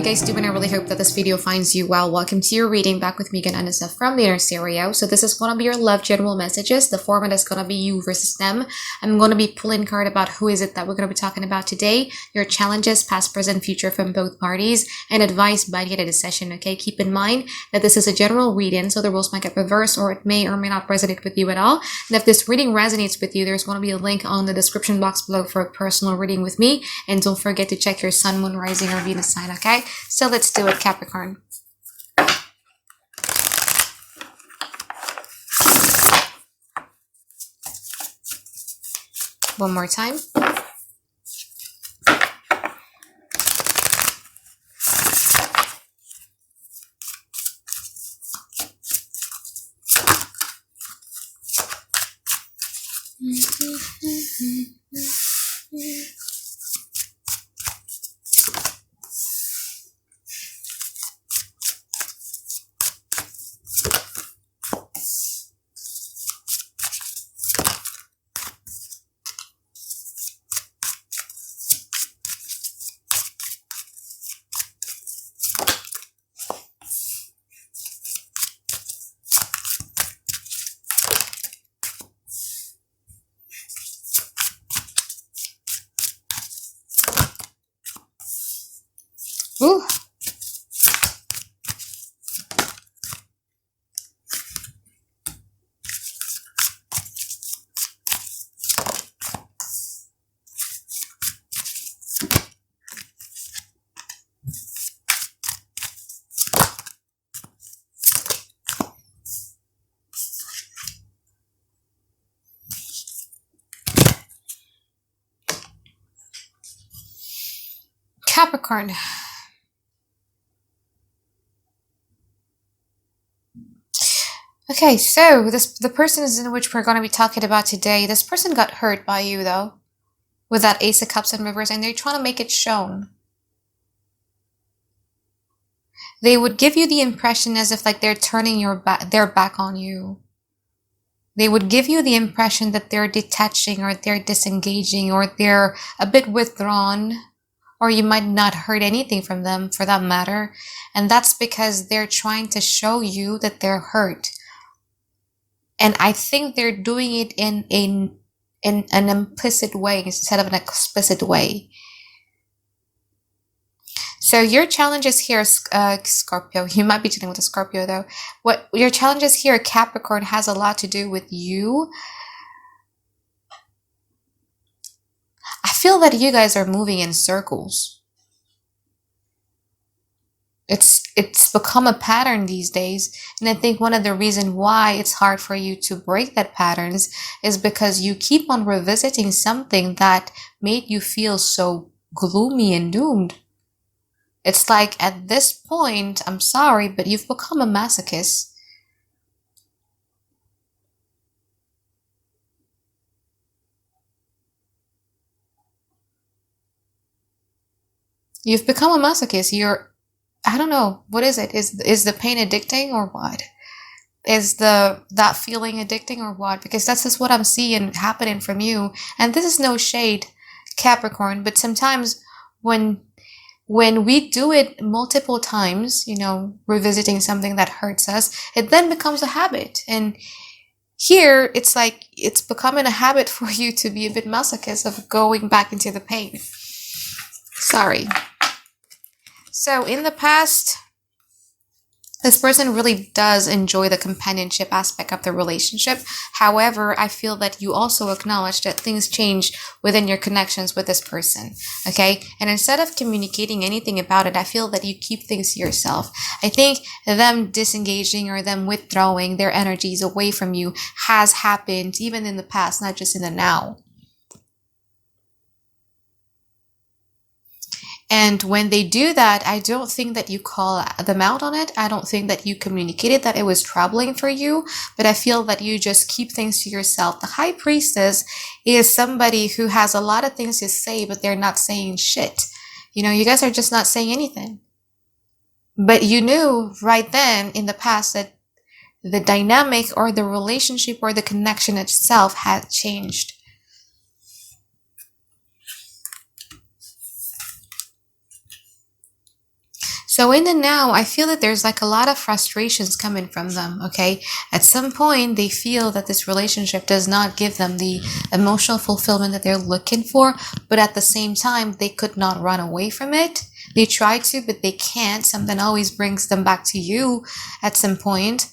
guys doing? I really hope that this video finds you well. Welcome to your reading. Back with me again, Anisa from the Inner Stereo. So this is going to be your love general messages. The format is going to be you versus them. I'm going to be pulling card about who is it that we're going to be talking about today, your challenges, past, present, future from both parties, and advice by the end of the session. Okay, keep in mind that this is a general reading, so the rules might get reversed or it may or may not resonate with you at all. And if this reading resonates with you, there's going to be a link on the description box below for a personal reading with me. And don't forget to check your sun, moon, rising, or Venus sign. Okay, so let's do it, Capricorn. One more time. Ooh. Capricorn. Okay, so the person is in which we're going to be talking about today. This person got hurt by you though, with that Ace of Cups and Reverse, and they're trying to make it shown. They would give you the impression as if like they're turning their back on you. They would give you the impression that they're detaching or they're disengaging or they're a bit withdrawn, or you might not heard anything from them for that matter. And that's because they're trying to show you that they're hurt. And I think they're doing it in an implicit way instead of an explicit way. So your challenges here, Scorpio, you might be dealing with a Scorpio though. What your challenges here, Capricorn, has a lot to do with you. I feel that you guys are moving in circles. It's become a pattern these days. And I think one of the reasons why it's hard for you to break that patterns is because you keep on revisiting something that made you feel so gloomy and doomed. It's like at this point, I'm sorry, but you've become a masochist. You've become a masochist. I don't know, what is it? Is the pain addicting or what? Is that feeling addicting or what? Because that's just what I'm seeing happening from you. And this is no shade, Capricorn, but sometimes when we do it multiple times, you know, revisiting something that hurts us, it then becomes a habit. And here it's like it's becoming a habit for you to be a bit masochist of going back into the pain. Sorry. So in the past, this person really does enjoy the companionship aspect of the relationship. However, I feel that you also acknowledge that things change within your connections with this person. Okay? And instead of communicating anything about it, I feel that you keep things to yourself. I think them disengaging or them withdrawing their energies away from you has happened even in the past, not just in the now. And when they do that, I don't think that you call them out on it. I don't think that you communicated that it was troubling for you, but I feel that you just keep things to yourself. The High Priestess is somebody who has a lot of things to say, but they're not saying shit. You know, you guys are just not saying anything. But you knew right then in the past that the dynamic or the relationship or the connection itself had changed. So in the now, I feel that there's like a lot of frustrations coming from them, okay? At some point, they feel that this relationship does not give them the emotional fulfillment that they're looking for, but at the same time, they could not run away from it. They try to, but they can't. Something always brings them back to you at some point.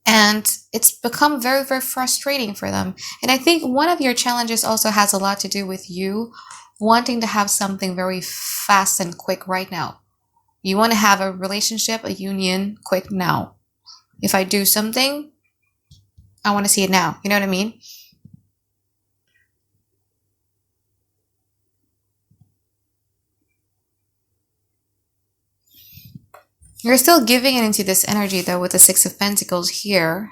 And it's become very, very frustrating for them. And I think one of your challenges also has a lot to do with you wanting to have something very fast and quick right now. You want to have a relationship, a union, quick now. If I do something, I want to see it now. You know what I mean? You're still giving it into this energy though with the Six of Pentacles here.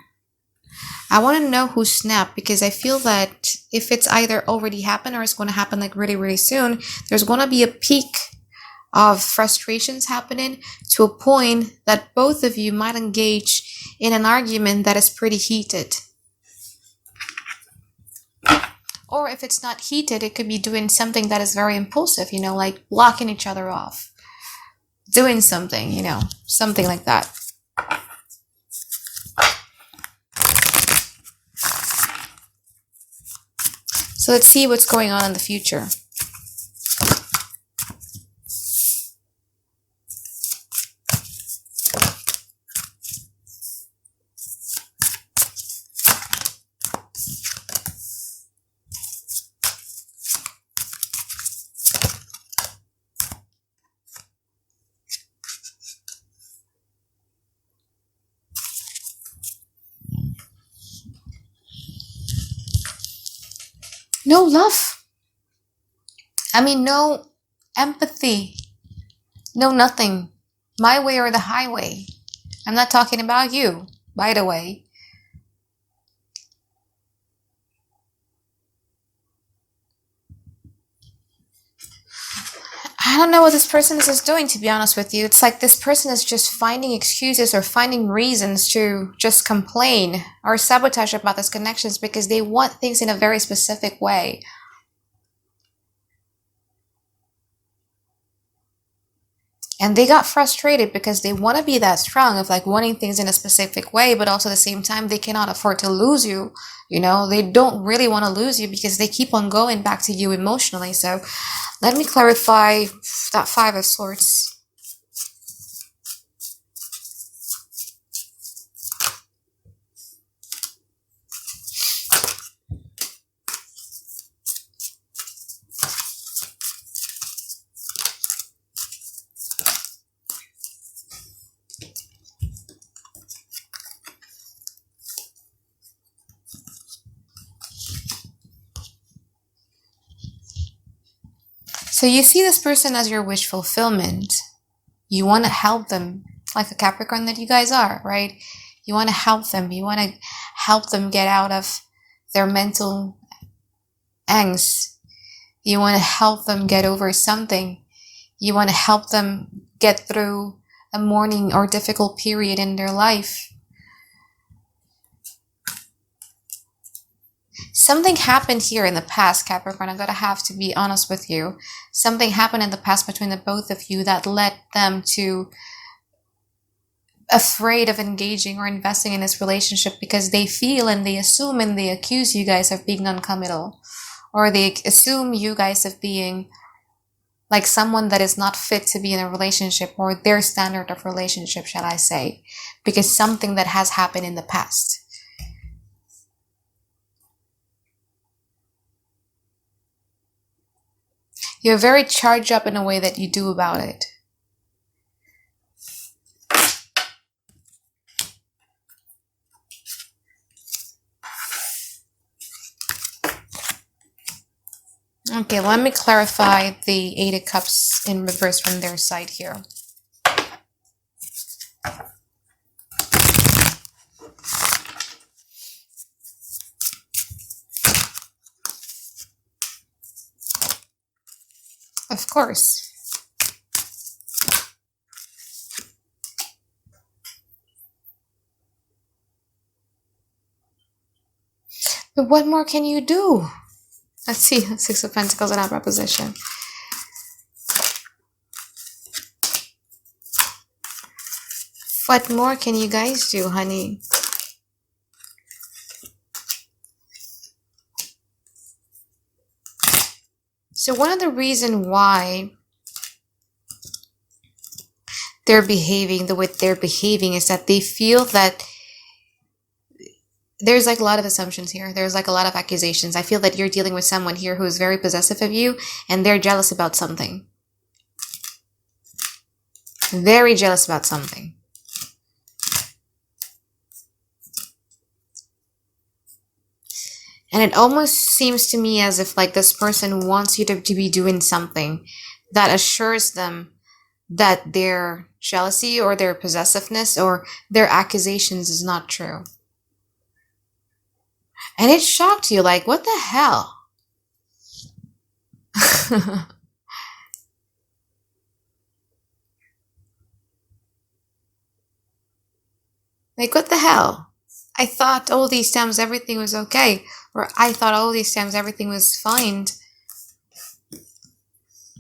I want to know who snapped, because I feel that if it's either already happened or it's going to happen like really, really soon, there's going to be a peak of frustrations happening to a point that both of you might engage in an argument that is pretty heated. Or if it's not heated, it could be doing something that is very impulsive, you know, like blocking each other off. Doing something, you know, something like that. So let's see what's going on in the future. No love. I mean, no empathy. No nothing. My way or the highway. I'm not talking about you, by the way. I don't know what this person is doing, to be honest with you. It's like this person is just finding excuses or finding reasons to just complain or sabotage about these connections because they want things in a very specific way. And they got frustrated because they want to be that strong of like wanting things in a specific way, but also at the same time, they cannot afford to lose you. You know, they don't really want to lose you because they keep on going back to you emotionally. So let me clarify that Five of Swords. So you see this person as your wish fulfillment. You want to help them, like a Capricorn that you guys are, right? You want to help them. You want to help them get out of their mental angst. You want to help them get over something. You want to help them get through a mourning or difficult period in their life. Something happened here in the past, Capricorn. I'm going to have to be honest with you. Something happened in the past between the both of you that led them to afraid of engaging or investing in this relationship because they feel and they assume and they accuse you guys of being non-committal, or they assume you guys of being like someone that is not fit to be in a relationship, or their standard of relationship, shall I say, because something that has happened in the past. You're very charged up in a way that you do about it. Okay, let me clarify the Eight of Cups in reverse from their side here. Of course. But what more can you do? Let's see, Six of Pentacles in our position. What more can you guys do, honey? So one of the reasons why they're behaving the way they're behaving is that they feel that there's like a lot of assumptions here. There's like a lot of accusations. I feel that you're dealing with someone here who is very possessive of you and they're jealous about something. Very jealous about something. And it almost seems to me as if like this person wants you to be doing something that assures them that their jealousy or their possessiveness or their accusations is not true. And it shocked you, like, what the hell? Like, what the hell? I thought all these times everything was okay. Or I thought all these times everything was fine.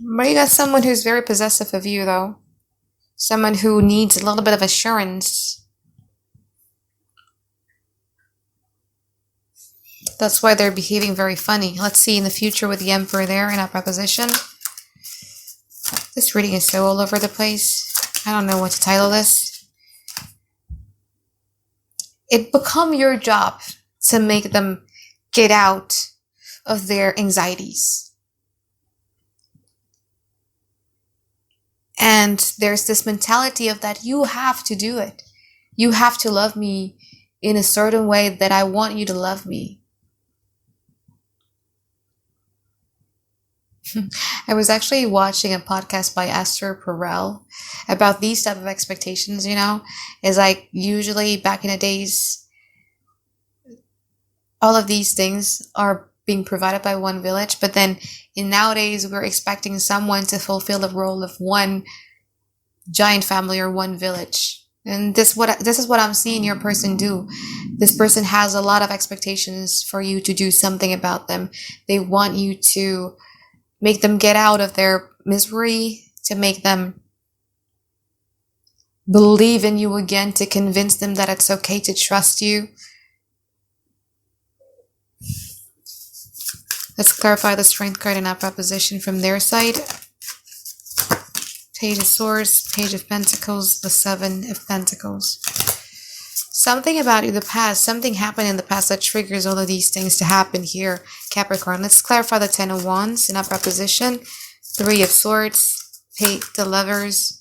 But you got someone who's very possessive of you, though. Someone who needs a little bit of assurance. That's why they're behaving very funny. Let's see in the future with the Emperor there in our preposition. This reading is so all over the place. I don't know what to title this. It become your job to make them get out of their anxieties. And there's this mentality of that you have to do it. You have to love me in a certain way that I want you to love me. I was actually watching a podcast by Esther Perel about these type of expectations, you know. Is like usually back in the days, all of these things are being provided by one village, but then in nowadays we're expecting someone to fulfill the role of one giant family or one village. And this is what I'm seeing your person do. This person has a lot of expectations for you to do something about them. They want you to make them get out of their misery, to make them believe in you again, to convince them that it's okay to trust you. Let's clarify the strength card in our proposition from their side. Page of Swords, Page of Pentacles, the Seven of Pentacles. Something about the past, something happened in the past that triggers all of these things to happen here, Capricorn. Let's clarify the Ten of Wands in our proposition. Three of Swords, the Lovers.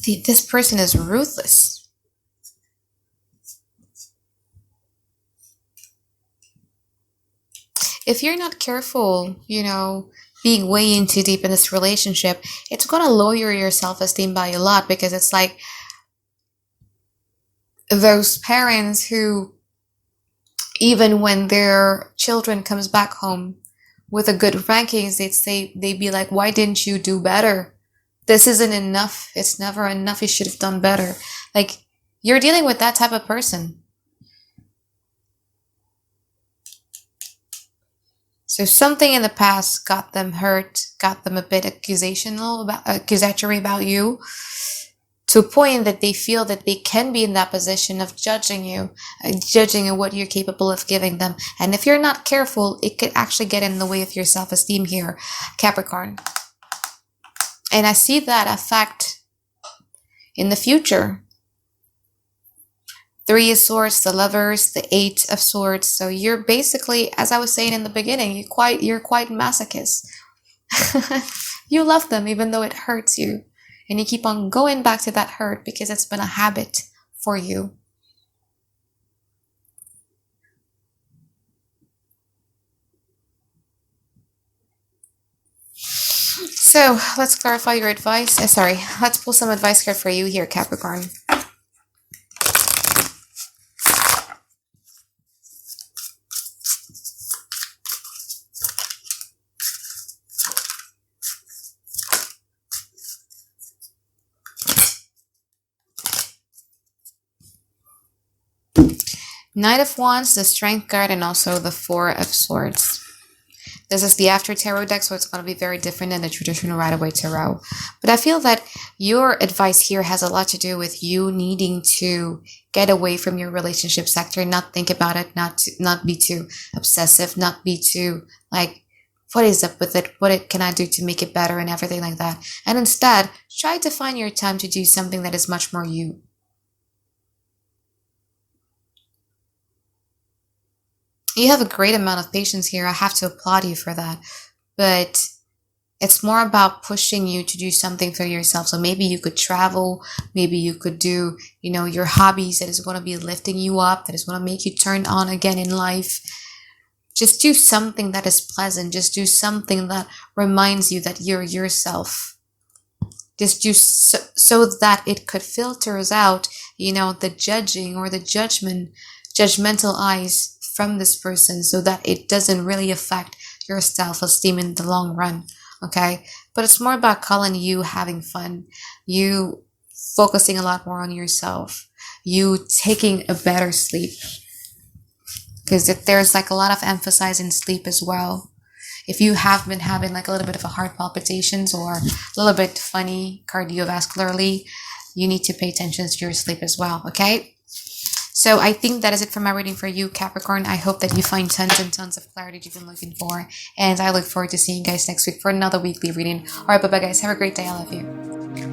This person is ruthless. If you're not careful, you know, being way in too deep in this relationship, it's going to lower your self-esteem by a lot, because it's like those parents who, even when their children comes back home with a good rankings, they'd be like, why didn't you do better? This isn't enough. It's never enough. You should have done better. Like, you're dealing with that type of person. So something in the past got them hurt, got them a bit accusatory about you, to a point that they feel that they can be in that position of judging you, judging what you're capable of giving them. And if you're not careful, it could actually get in the way of your self-esteem here, Capricorn. And I see that effect in the future. Three of Swords, the Lovers, the Eight of Swords. So you're basically, as I was saying in the beginning, you're quite masochist. You love them even though it hurts you. And you keep on going back to that hurt because it's been a habit for you. So let's clarify your advice. Let's pull some advice card for you here, Capricorn. Knight of Wands, the Strength card, and also the Four of Swords. This is the After Tarot deck, so it's going to be very different than the traditional Rider-Waite Tarot. But I feel that Your advice here has a lot to do with you needing to get away from your relationship sector, not think about it, not be too obsessive, not be too like, what is up with it? Can I do to make it better and everything like that? And instead, try to find your time to do something that is much more you. You have a great amount of patience here. I have to applaud you for that. But it's more about pushing you to do something for yourself. So maybe you could travel, maybe you could do, your hobbies that is going to be lifting you up, that is going to make you turn on again in life. Just do something that is pleasant. Just do something that reminds you that you're yourself. Just do so that it could filters out, the judging or the judgmental eyes from this person, so that it doesn't really affect your self-esteem in the long run. Okay, but it's more about calling you having fun, you focusing a lot more on yourself, you taking a better sleep, because if there's like a lot of emphasis in sleep as well. If you have been having like a little bit of a heart palpitations or a little bit funny cardiovascularly, you need to pay attention to your sleep as well. Okay, so I think that is it for my reading for you, Capricorn. I hope that you find tons and tons of clarity you've been looking for. And I look forward to seeing you guys next week for another weekly reading. All right, bye-bye, guys. Have a great day. I love you.